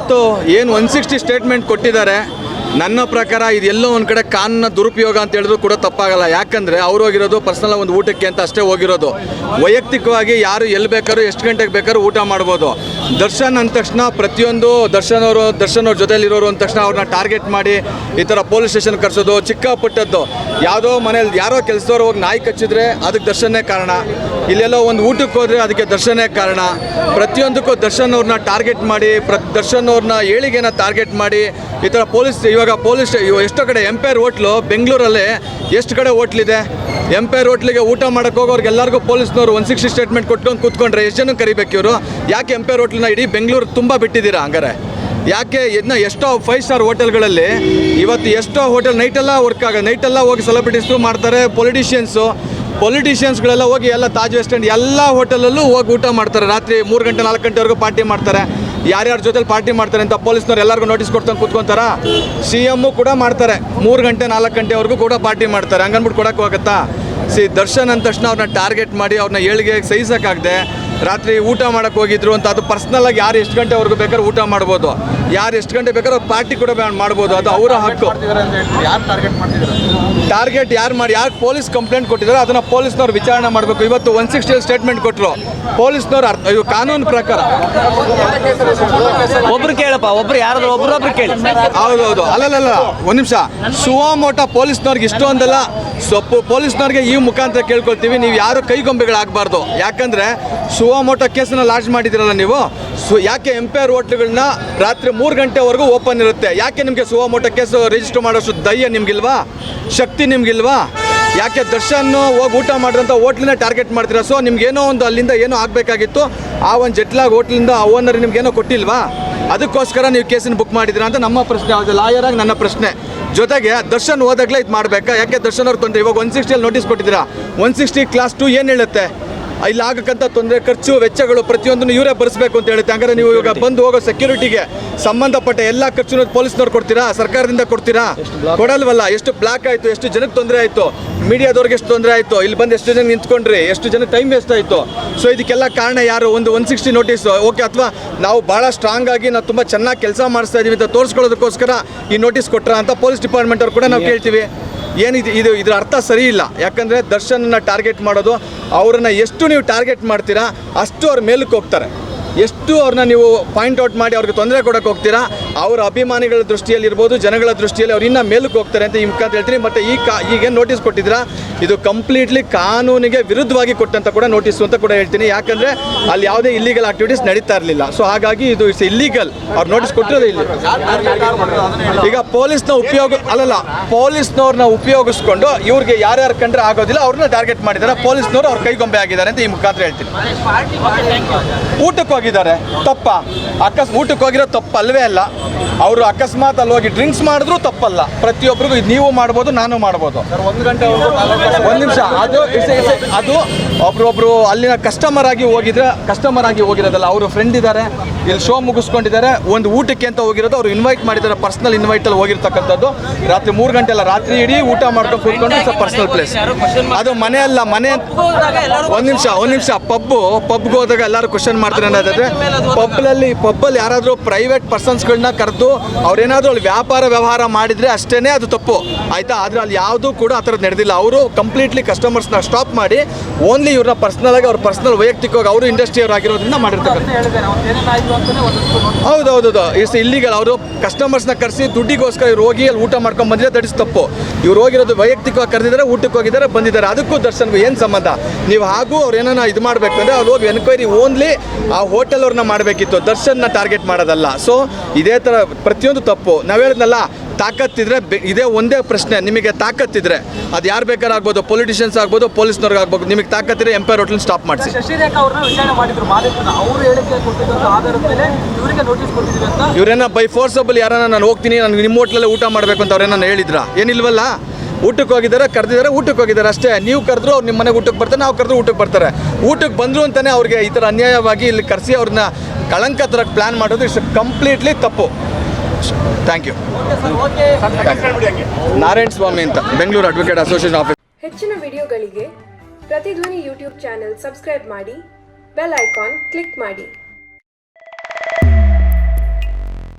ಇವತ್ತು ಏನು 160 ಸ್ಟೇಟ್ಮೆಂಟ್ ಕೊಟ್ಟಿದ್ದಾರೆ. ನನ್ನ ಪ್ರಕಾರ ಇದೆಲ್ಲೋ ಒಂದು ಕಡೆ ಕಾನೂನ ದುರುಪಯೋಗ ಅಂತ ಹೇಳಿದ್ರು ಕೂಡ ತಪ್ಪಾಗಲ್ಲ. ಯಾಕಂದರೆ ಅವ್ರು ಹೋಗಿರೋದು ಪರ್ಸನಲ್ ಒಂದು ಊಟಕ್ಕೆ ಅಂತ ಅಷ್ಟೇ ಹೋಗಿರೋದು. ವೈಯಕ್ತಿಕವಾಗಿ ಯಾರು ಎಲ್ಲಿ ಬೇಕಾದ್ರೂ ಎಷ್ಟು ಗಂಟೆಗೆ ಬೇಕಾದ್ರೂ ಊಟ ಮಾಡ್ಬೋದು. ದರ್ಶನ್ ಅಂದ ತಕ್ಷಣ ಪ್ರತಿಯೊಂದು ದರ್ಶನ್ ಅವ್ರ ಜೊತೆಲಿರೋರು ಅಂದ ತಕ್ಷಣ ಅವ್ರನ್ನ ಟಾರ್ಗೆಟ್ ಮಾಡಿ ಈ ಥರ ಪೊಲೀಸ್ ಸ್ಟೇಷನ್ ಕರ್ಸೋದು ಚಿಕ್ಕಪುಟ್ಟದ್ದು. ಯಾವುದೋ ಮನೇಲಿ ಯಾರೋ ಕೆಲಸದವ್ರು ಹೋಗಿ ನಾಯಿ ಕಚ್ಚಿದ್ರೆ ಅದಕ್ಕೆ ದರ್ಶನೇ ಕಾರಣ. ಇಲ್ಲೆಲ್ಲೋ ಒಂದು ಊಟಕ್ಕೆ ಹೋದರೆ ಅದಕ್ಕೆ ದರ್ಶನೇ ಕಾರಣ. ಪ್ರತಿಯೊಂದಕ್ಕೂ ದರ್ಶನ್ ಅವ್ರನ್ನ ಟಾರ್ಗೆಟ್ ಮಾಡಿ ದರ್ಶನ್ ಅವ್ರನ್ನ ಏಳಿಗೆನ ಟಾರ್ಗೆಟ್ ಮಾಡಿ ಈ ಥರ ಇವಾಗ ಎಷ್ಟೋ ಕಡೆ ಎಂಪೈರ್ ಹೋಟ್ಲು ಬೆಂಗಳೂರಲ್ಲಿ ಎಷ್ಟು ಕಡೆ ಹೋಟ್ಲಿದೆ. ಎಂಪೈರ್ ಹೋಟ್ಲಿಗೆ ಊಟ ಮಾಡೋಕ್ಕೆ ಹೋಗೋರ್ಗೆಲ್ಲರಿಗೂ ಪೊಲೀಸ್ನವರು 160 ಸ್ಟೇಟ್ಮೆಂಟ್ ಕೊಟ್ಕೊಂಡು ಕೂತ್ಕೊಂಡ್ರೆ ಎಷ್ಟು ಜನ ಕರಿಬೇಕು ಇವರು? ಯಾಕೆ ಎಂಪೈರ್ ಹೋಟ್ಲನ್ನ ಇಡೀ ಬೆಂಗಳೂರು ತುಂಬ ಬಿಟ್ಟಿದ್ದೀರಾ ಹಂಗಾರೆ? ಯಾಕೆ ಇದನ್ನ ಎಷ್ಟೋ 5 ಸ್ಟಾರ್ ಹೋಟೆಲ್ಗಳಲ್ಲಿ ಇವತ್ತು ಎಷ್ಟೋ ಹೋಟೆಲ್ ನೈಟೆಲ್ಲ ವರ್ಕ್ ಆಗೋದು, ನೈಟೆಲ್ಲ ಹೋಗಿ ಸೆಲೆಬ್ರಿಟೀಸು ಮಾಡ್ತಾರೆ. ಪೊಲಿಟಿಷಿಯನ್ಸ್ಗಳೆಲ್ಲ ಹೋಗಿ ಎಲ್ಲ ತಾಜ್ ವೆಸ್ಟ್ ಎಂಡ್ ಎಲ್ಲ ಹೋಟೆಲಲ್ಲೂ ಹೋಗಿ ಊಟ ಮಾಡ್ತಾರೆ. ರಾತ್ರಿ 3 ಗಂಟೆ 4 ಗಂಟೆವರೆಗೂ ಪಾರ್ಟಿ ಮಾಡ್ತಾರೆ. ಯಾರ್ಯಾರ ಜೊತೆಲಿ ಪಾರ್ಟಿ ಮಾಡ್ತಾರೆ ಅಂತ ಪೊಲೀಸ್ನವ್ರು ಎಲ್ಲರಿಗೂ ನೋಟಿಸ್ ಕೊಡ್ತಂಗೆ ಕೂತ್ಕೊಂತಾರ. CM ಕೂಡ ಮಾಡ್ತಾರೆ, 3 ಗಂಟೆ 4 ಗಂಟೆವರೆಗೂ ಕೂಡ ಪಾರ್ಟಿ ಮಾಡ್ತಾರೆ. ಹಂಗನ್ಬಿಟ್ಟು ಕೊಡೋಕ್ಕೆ ಹೋಗುತ್ತಾ? ದರ್ಶನ್ ಅಂದ ತಕ್ಷಣ ಅವ್ರನ್ನ ಟಾರ್ಗೆಟ್ ಮಾಡಿ ಅವ್ರನ್ನ ಏಳಿಗೆ ಸಹಿಸೋಕ್ಕಾಗದೆ ರಾತ್ರಿ ಊಟ ಮಾಡೋಕ್ಕೆ ಹೋಗಿದ್ರು ಅಂತ. ಅದು ಪರ್ಸ್ನಲಾಗಿ ಯಾರು ಎಷ್ಟು ಗಂಟೆವರೆಗೂ ಬೇಕಾದ್ರೂ ಊಟ ಮಾಡ್ಬೋದು, ಯಾರು ಎಷ್ಟು ಗಂಟೆ ಬೇಕಾದ್ರೂ ಪಾರ್ಟಿ ಕೂಡ ಮಾಡ್ಬೋದು. ಅದು ಅವರ ಹಕ್ಕು. ಟಾರ್ಗೆಟ್ ಯಾರು ಪೊಲೀಸ್ ಕಂಪ್ಲೇಂಟ್ ಕೊಟ್ಟಿದ್ದಾರೆ ಅದನ್ನು ಪೊಲೀಸ್ನವ್ರು ವಿಚಾರಣೆ ಮಾಡಬೇಕು. ಇವತ್ತು 160 ಸ್ಟೇಟ್ಮೆಂಟ್ ಕೊಟ್ಟರು ಪೊಲೀಸ್ನವ್ರು. ಇದು ಕಾನೂನು ಪ್ರಕಾರ ಒಬ್ರು ಕೇಳಪ್ಪ, ಒಬ್ರು ಯಾರಾದ್ರೂ ಒಬ್ರೊಬ್ರು ಕೇಳಿ. ಹೌದೌದು, ಅಲ್ಲಲ್ಲ ಒಂದು ನಿಮಿಷ. ಸುವಾಮೋಟ ಪೊಲೀಸ್ನವ್ರಿಗೆ ಇಷ್ಟೊಂದೆಲ್ಲ ಪೊಲೀಸ್ನವ್ರಿಗೆ ಈ ಮುಖಾಂತರ ಕೇಳ್ಕೊಳ್ತೀವಿ, ನೀವು ಯಾರು ಕೈಗೊಂಬೆಗಳಾಗಬಾರ್ದು. ಯಾಕಂದರೆ ಸುವಾಮೋಟ ಕೇಸನ್ನು ಲಾಂಚ್ ಮಾಡಿದ್ದೀರಲ್ಲ ನೀವು. ಯಾಕೆ ಎಂಪೈರ್ ಹೋಟ್ಲುಗಳನ್ನ ರಾತ್ರಿ 3 ಗಂಟೆವರೆಗೂ ಓಪನ್ ಇರುತ್ತೆ? ಯಾಕೆ ನಿಮಗೆ ಸುವಾಮೋಟ ಕೇಸು ರಿಜಿಸ್ಟರ್ ಮಾಡೋಷ್ಟು ಧೈರ್ಯ ನಿಮ್ಗಿಲ್ವಾ? ಶಕ್ತಿ ನಿಮ್ಗಿಲ್ವಾ? ಯಾಕೆ ದರ್ಶನ್ ಹೋಗಿ ಊಟ ಮಾಡಿದಂಥ ಹೋಟ್ಲನ್ನ ಟಾರ್ಗೆಟ್ ಮಾಡ್ತೀರಾ? ಸೊ ನಿಮ್ಗೇನೋ ಒಂದು ಅಲ್ಲಿಂದ ಏನೋ ಆಗಬೇಕಾಗಿತ್ತು, ಆ ಒಂದು ಜೆಟ್ಲಾಗ್ ಹೋಟ್ಲಿಂದ ಓನರ್ ನಿಮ್ಗೇನೋ ಕೊಟ್ಟಿಲ್ವಾ? ಅದಕ್ಕೋಸ್ಕರ ನೀವು ಕೇಸನ್ನು ಬುಕ್ ಮಾಡಿದ್ದೀರಾ ಅಂತ ನಮ್ಮ ಪ್ರಶ್ನೆ. ಯಾವುದು ಲಾಯರಾಗಿ ನನ್ನ ಪ್ರಶ್ನೆ. ಜೊತೆಗೆ ದರ್ಶನ್ ಹೋದಾಗಲೇ ಇದು ಮಾಡಬೇಕಾ? ಯಾಕೆ ದರ್ಶನ್ ಅವ್ರು ತೊಂದರೆ? ಇವಾಗ 160 ನೋಟಿಸ್ ಕೊಟ್ಟಿದ್ದೀರಾ. 160 ಕ್ಲಾಸ್ 2 ಏನು ಹೇಳುತ್ತೆ? ಇಲ್ಲಿ ಆಗಕ್ಕಂಥ ತೊಂದರೆ, ಖರ್ಚು ವೆಚ್ಚಗಳು ಪ್ರತಿಯೊಂದನ್ನು ಇವರೇ ಭರಿಸಬೇಕು ಅಂತ ಹೇಳುತ್ತೆ. ಹಂಗಾರೆ ನೀವು ಇವಾಗ ಬಂದು ಹೋಗೋ ಸೆಕ್ಯೂರಿಟಿಗೆ ಸಂಬಂಧಪಟ್ಟ ಎಲ್ಲ ಖರ್ಚು ಪೊಲೀಸ್ನವ್ರು ಕೊಡ್ತೀರಾ? ಸರ್ಕಾರದಿಂದ ಕೊಡ್ತೀರಾ? ಕೊಡಲ್ವಲ್ಲ. ಎಷ್ಟು ಬ್ಲಾಕ್ ಆಯಿತು, ಎಷ್ಟು ಜನಕ್ಕೆ ತೊಂದರೆ ಆಯಿತು, ಮೀಡಿಯಾದವ್ರಿಗೆ ಎಷ್ಟು ತೊಂದರೆ ಆಯಿತು, ಇಲ್ಲಿ ಬಂದು ಎಷ್ಟು ಜನ ನಿಂತ್ಕೊಂಡ್ರಿ, ಎಷ್ಟು ಜನ ಟೈಮ್ ವೇಸ್ಟ್ ಆಯಿತು. ಸೊ ಇದಕ್ಕೆಲ್ಲ ಕಾರಣ ಯಾರು? ಒಂದು 160 ನೋಟಿಸ್ ಓಕೆ, ಅಥವಾ ನಾವು ಭಾಳ ಸ್ಟ್ರಾಂಗ್ ಆಗಿ ನಾವು ತುಂಬ ಚೆನ್ನಾಗಿ ಕೆಲಸ ಮಾಡಿಸ್ತಾ ಇದ್ದೀವಿ ಅಂತ ತೋರಿಸ್ಕೊಳ್ಳೋದಕ್ಕೋಸ್ಕರ ಈ ನೋಟಿಸ್ ಕೊಟ್ರಾ ಅಂತ ಪೊಲೀಸ್ ಡಿಪಾರ್ಟ್ಮೆಂಟ್ ಅವ್ರು ಕೂಡ ನಾವು ಕೇಳ್ತೀವಿ. ಏನಿದೆ ಇದರ ಅರ್ಥ ಸರಿ ಇಲ್ಲ. ಯಾಕಂದರೆ ದರ್ಶನನ್ನ ಟಾರ್ಗೆಟ್ ಮಾಡೋದು, ಅವ್ರನ್ನ ಎಷ್ಟು ನೀವು ಟಾರ್ಗೆಟ್ ಮಾಡ್ತೀರಾ ಅಷ್ಟು ಅವ್ರ ಮೇಲಕ್ಕೆ ಹೋಗ್ತಾರೆ. ಎಷ್ಟು ಅವ್ರನ್ನ ನೀವು ಪಾಯಿಂಟ್ ಔಟ್ ಮಾಡಿ ಅವ್ರಿಗೆ ತೊಂದರೆ ಕೊಡೋಕೆ ಹೋಗ್ತೀರಾ, ಅವರ ಅಭಿಮಾನಿಗಳ ದೃಷ್ಟಿಯಲ್ಲಿ ಇರ್ಬೋದು, ಜನಗಳ ದೃಷ್ಟಿಯಲ್ಲಿ ಅವ್ರು ಇನ್ನೂ ಮೇಲಕ್ಕೆ ಹೋಗ್ತಾರೆ ಅಂತ ಈ ಮುಖಾಂತರ ಹೇಳ್ತೀನಿ. ಮತ್ತು ಈಗೇನು ನೋಟಿಸ್ ಕೊಟ್ಟಿದ್ದೀರಾ ಇದು ಕಂಪ್ಲೀಟ್ಲಿ ಕಾನೂನಿಗೆ ವಿರುದ್ಧವಾಗಿ ಕೊಟ್ಟಂತ ಕೂಡ ನೋಟಿಸು ಅಂತ ಕೂಡ ಹೇಳ್ತೀನಿ. ಯಾಕಂದರೆ ಅಲ್ಲಿ ಯಾವುದೇ ಇಲ್ಲಿಗಲ್ ಆಕ್ಟಿವಿಟೀಸ್ ನಡೀತಾ ಇರಲಿಲ್ಲ. ಸೊ ಹಾಗಾಗಿ ಇದು ಇಟ್ಸ್ ಇಲ್ಲಿಗಲ್. ಅವ್ರು ನೋಟಿಸ್ ಕೊಟ್ಟಿರೋದು ಇಲ್ಲಿ. ಈಗ ಪೊಲೀಸ್ನವ್ರನ್ನ ಉಪಯೋಗಿಸ್ಕೊಂಡು ಇವ್ರಿಗೆ ಯಾರ್ಯಾರು ಕಂಡ್ರೆ ಆಗೋದಿಲ್ಲ ಅವ್ರನ್ನ ಟಾರ್ಗೆಟ್ ಮಾಡಿದ್ದಾರೆ. ಪೊಲೀಸ್ನವರು ಅವ್ರ ಕೈಗೊಂಬೆ ಆಗಿದ್ದಾರೆ ಅಂತ ಈ ಮುಖಾಂತರ ಹೇಳ್ತೀನಿ. ಊಟಕ್ಕೆ ಹೋಗಿದ್ದಾರೆ ತಪ್ಪ? ಊಟಕ್ಕೆ ಹೋಗಿರೋ ತಪ್ಪು ಅಲ್ವೇ ಅಲ್ಲ. ಅವರು ಅಕಸ್ಮಾತ್ ಅಲ್ಲಿ ಹೋಗಿ ಡ್ರಿಂಕ್ಸ್ ಮಾಡಿದ್ರು ತಪ್ಪಲ್ಲ. ಪ್ರತಿಯೊಬ್ಬರಿಗೂ ಇದು ನೀವು ಮಾಡ್ಬೋದು, ನಾನು ಮಾಡ್ಬೋದು. 1 ಗಂಟೆ 1 ನಿಮಿಷ ಅದು ಒಬ್ರೊಬ್ರು ಅಲ್ಲಿನ ಕಸ್ಟಮರ್ ಆಗಿ ಹೋಗಿರೋದಲ್ಲ. ಅವರು ಫ್ರೆಂಡ್ ಇದ್ದಾರೆ, ಇಲ್ಲಿ ಶೋ ಮುಗಿಸ್ಕೊಂಡಿದ್ದಾರೆ, ಒಂದು ಊಟಕ್ಕೆ ಅಂತ ಹೋಗಿರೋದು. ಅವರು ಇನ್ವೈಟ್ ಮಾಡಿದ್ದಾರೆ, ಪರ್ಸನಲ್ ಇನ್ವೈಟಲ್ಲಿ ಹೋಗಿರ್ತಕ್ಕಂಥದ್ದು. ರಾತ್ರಿ 3 ಗಂಟೆ ಅಲ್ಲ, ರಾತ್ರಿ ಇಡೀ ಊಟ ಮಾಡ್ಕೊಂಡು ಕೂತ್ಕೊಂಡು ಇಟ್ಸ್ ಪರ್ಸನಲ್ ಪ್ಲೇಸ್. ಅದು ಮನೆ ಅಲ್ಲ. ಮನೆ ಒಂದು ನಿಮಿಷ ಪಬ್ಗೆ ಹೋದಾಗ ಎಲ್ಲರೂ ಕ್ವಶನ್ ಮಾಡ್ತಾರೆ ಅನ್ನೋದಾದ್ರೆ, ಪಬ್ಬಲ್ಲಿ ಯಾರಾದರೂ ಪ್ರೈವೇಟ್ ಪರ್ಸನ್ಸ್ಗಳನ್ನ ಕರೆದು ಅವ್ರೇನಾದರೂ ಅಲ್ಲಿ ವ್ಯವಹಾರ ಮಾಡಿದರೆ ಅಷ್ಟೇ ಅದು ತಪ್ಪು, ಆಯಿತಾ? ಆದರೆ ಅಲ್ಲಿ ಯಾವುದೂ ಕೂಡ ಆ ಥರದ್ದು ನಡೆದಿಲ್ಲ. ಅವರು ಕಂಪ್ಲೀಟ್ಲಿ ಕಸ್ಟಮರ್ಸ್ನ ಸ್ಟಾಪ್ ಮಾಡಿ ಓನ್ಲಿ ಇವ್ರನ್ನ ಪರ್ಸ್ನಲಾಗಿ ಅವ್ರ ಪರ್ಸ್ನಲ್ ವೈಯಕ್ತಿಕವಾಗಿ ಅವರು ಇಂಡಸ್ಟ್ರಿಯವ್ರು ಆಗಿರೋದ್ರಿಂದ ಮಾಡಿರ್ತಕ್ಕಂಥ. ಹೌದು, ಇಟ್ಸ್ ಇಲ್ಲಿಗಲ್. ಅವರು ಕಸ್ಟಮರ್ಸ್ನ ಕರೆಸಿ ದುಡ್ಡಿಗೋಸ್ಕರ ಇವ್ರು ಹೋಗಿ ಅಲ್ಲಿ ಊಟ ಮಾಡ್ಕೊಂಡು ಬಂದಿದೆ, ದಟ್ ಇಸ್ ತಪ್ಪು. ಇವ್ರು ಹೋಗಿರೋದು ವೈಯಕ್ತಿಕವಾಗಿ ಕರೆದಿದ್ದಾರೆ, ಊಟಕ್ಕೆ ಹೋಗಿದ್ದಾರೆ, ಬಂದಿದ್ದಾರೆ. ಅದಕ್ಕೂ ದರ್ಶನ್ಗೂ ಏನು ಸಂಬಂಧ? ನೀವು ಹಾಗೂ ಅವ್ರು ಏನಾನ ಇದು ಮಾಡಬೇಕು ಅಂದರೆ ಅವ್ರು ಹೋಗಿ ಎನ್ಕ್ವೈರಿ ಓನ್ಲಿ ಆ ಹೋಟೆಲ್ ಅವ್ರನ್ನ ಮಾಡಬೇಕಿತ್ತು, ದರ್ಶನ್ನ ಟಾರ್ಗೆಟ್ ಮಾಡೋದಲ್ಲ. ಸೊ ಇದೇ ಥರ ಪ್ರತಿಯೊಂದು ತಪ್ಪು. ನಾವು ಹೇಳಿದ್ನಲ್ಲ, ತಾಕತ್ತಿದ್ರೆ ಇದೇ ಒಂದೇ ಪ್ರಶ್ನೆ. ನಿಮಗೆ ತಾಕತ್ತಿದ್ರೆ ಅದು ಯಾರು ಬೇಕಾದ್ರೂ ಆಗ್ಬೋದು, ಪೊಲಿಟಿಷಿಯನ್ಸ್ ಆಗ್ಬೋದು, ಪೊಲೀಸ್ನವ್ರಿಗೆ ಆಗ್ಬೋದು. ನಿಮಗೆ ತಾಕತ್ತಿದ್ರೆ ಎಂಪೈರ್ ಹೋಟೆಲ್ ಸ್ಟಾಪ್ ಮಾಡಿಸಿ. ಇವರೇನ ಬೈ ಫೋರ್ಸಬಲ್ ಯಾರನ್ನ ನಾನು ಹೋಗ್ತೀನಿ, ನನಗೆ ನಿಮ್ಮ ಹೋಟ್ಲಲ್ಲೇ ಊಟ ಮಾಡಬೇಕು ಅಂತ ಅವ್ರೇನ ಹೇಳಿದ್ರಾ? ಏನಿಲ್ವಲ್ಲ. ಊಟಕ್ಕೆ ಹೋಗಿದ್ದಾರೆ, ಕರೆದಿದ್ದಾರೆ, ಊಟಕ್ಕೆ ಹೋಗಿದ್ದಾರೆ ಅಷ್ಟೇ. ನೀವು ಕರೆದ್ರು ಅವ್ರು ನಿಮ್ಮ ಮನೆಗೆ ಊಟಕ್ಕೆ ಬರ್ತಾರೆ, ನಾವು ಕರೆದ್ರು ಊಟಕ್ಕೆ ಬರ್ತಾರೆ. ಊಟಕ್ಕೆ ಬಂದರು ಅಂತಲೇ ಅವ್ರಿಗೆ ಈ ಥರ ಅನ್ಯಾಯವಾಗಿ ಇಲ್ಲಿ ಕರೆಸಿ ಅವ್ರನ್ನ ಕಳಂಕ ತರಕ್ಕೆ ಪ್ಲ್ಯಾನ್ ಮಾಡೋದು ಇಟ್ಸ್ ಕಂಪ್ಲೀಟ್ಲಿ ತಪ್ಪು. Thank you. ನಾರಾಯಣ ಸ್ವಾಮಿ ಅಂತ, ಬೆಂಗಳೂರು ಅಡ್ವೊಕೇಟ್ ಅಸೋಸಿಯೇಷನ್ ಆಫೀಸ್. ಹೆಚ್ಚಿನ ವಿಡಿಯೋಗಳಿಗೆ ಪ್ರತಿಧ್ವನಿ ಯೂಟ್ಯೂಬ್ ಚಾನೆಲ್ ಸಬ್ಸ್ಕ್ರೈಬ್ ಮಾಡಿ, ಬೆಲ್ ಐಕಾನ್ ಕ್ಲಿಕ್ ಮಾಡಿ.